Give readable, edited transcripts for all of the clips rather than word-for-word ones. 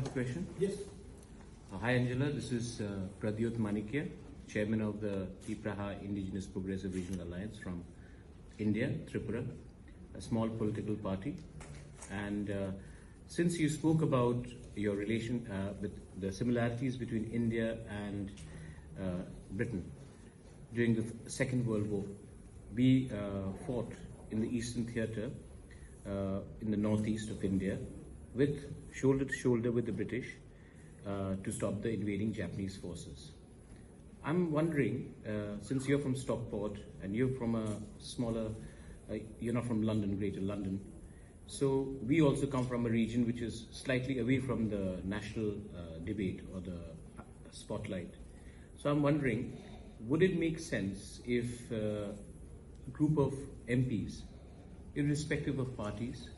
have a question? Yes. Hi Angela, this is Pradyot Manikya, Chairman of the Tipraha Indigenous Progressive Regional Alliance from India, Tripura, a small political party. And since you spoke about your relation with the similarities between India and Britain during the Second World War, we fought in the Eastern Theatre in the northeast of India with shoulder to shoulder with the British to stop the invading Japanese forces. I'm wondering, since you're from Stockport and you're from a smaller, you're not from London, Greater London, so we also come from a region which is slightly away from the national debate or the spotlight. So I'm wondering, would it make sense if a group of MPs, irrespective of parties,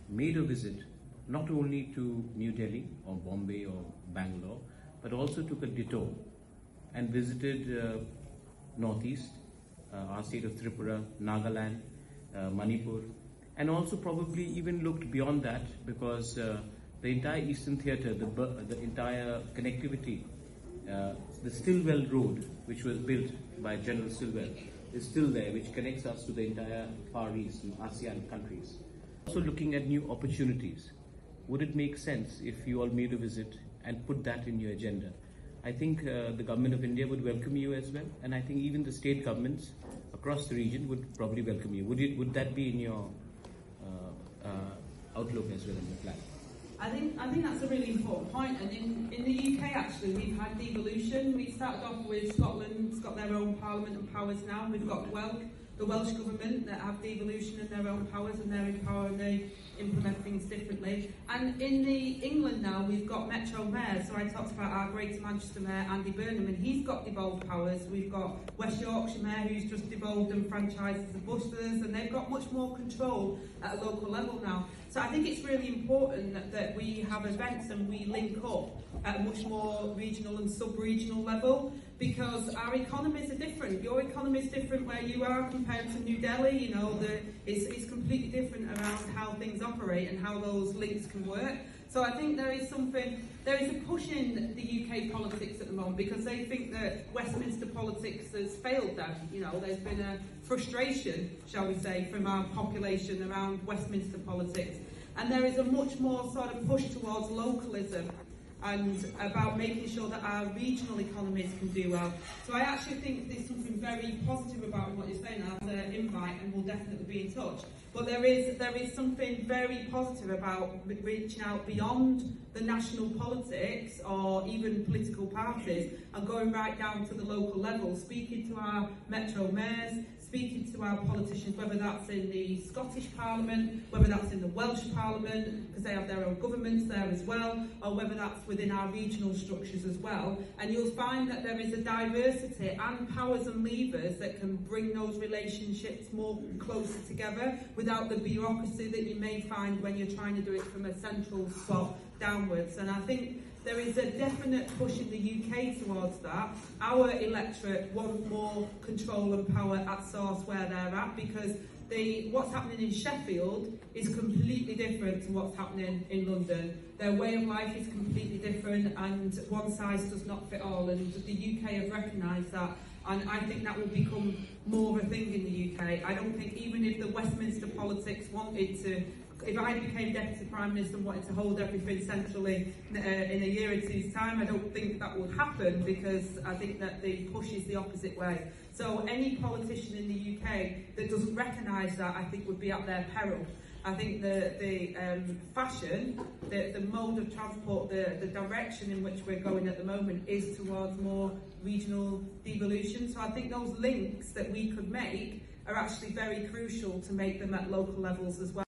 made a visit not only to New Delhi or Bombay or Bangalore, but also took a detour and visited Northeast, our state of Tripura, Nagaland, Manipur, and also probably even looked beyond that, because the entire Eastern Theatre, the entire connectivity, the Stillwell Road, which was built by General Stillwell, is still there, which connects us to the entire Far East and ASEAN countries. Also looking at new opportunities. Would it make sense if you all made a visit and put that in your agenda? I think the government of India would welcome you as well, and I think even the state governments across the region would probably welcome you. Would that be in your outlook as well in the plan? I think that's a really important point. And in the UK, actually, we've had devolution. We started off with Scotland's got their own parliament and powers now. We've got the Welsh government that have devolution and their own powers, and they're in power and they implement things differently. And in England now, we've got Metro Mayors. So I talked about our Greater Manchester Mayor, Andy Burnham, and he's got devolved powers. We've got West Yorkshire Mayor, who's just devolved and franchised the buses, and they've got much more control at a local level now. So I think it's really important that we have events and we link up at a much more regional and sub-regional level, because our economies are different. Your economy is different where you are compared to New Delhi. You know, it's completely different around how things operate and how those links can work. So I think there is a push in the UK politics at the moment, because they think that Westminster politics has failed them. You know, there's been a frustration, shall we say, from our population around Westminster politics. And there is a much more sort of push towards localism and about making sure that our regional economies can do well. So I actually think there's something very positive about what you're saying as an invite, and we'll definitely be in touch. But there is something very positive about reaching out beyond the national politics or even political parties and going right down to the local level, speaking to our Metro Mayors, speaking to our politicians, whether that's in the Scottish Parliament, whether that's in the Welsh Parliament, because they have their own governments there as well, or whether that's within our regional structures as well. And you'll find that there is a diversity and powers and levers that can bring those relationships more closer together without the bureaucracy that you may find when you're trying to do it from a central spot downwards. And I think there is a definite push in the UK towards that. Our electorate want more control and power at source where they're at, because what's happening in Sheffield is completely different to what's happening in London. Their way of life is completely different, and one size does not fit all, and the UK have recognised that. And I think that will become more of a thing in the UK. I don't think, even if the Westminster politics wanted to, if I became Deputy Prime Minister and wanted to hold everything centrally in a year or two's time, I don't think that would happen, because I think that the push is the opposite way. So any politician in the UK that doesn't recognise that, I think, would be at their peril. I think the fashion, the mode of transport, the direction in which we're going at the moment is towards more regional devolution. So I think those links that we could make are actually very crucial to make them at local levels as well.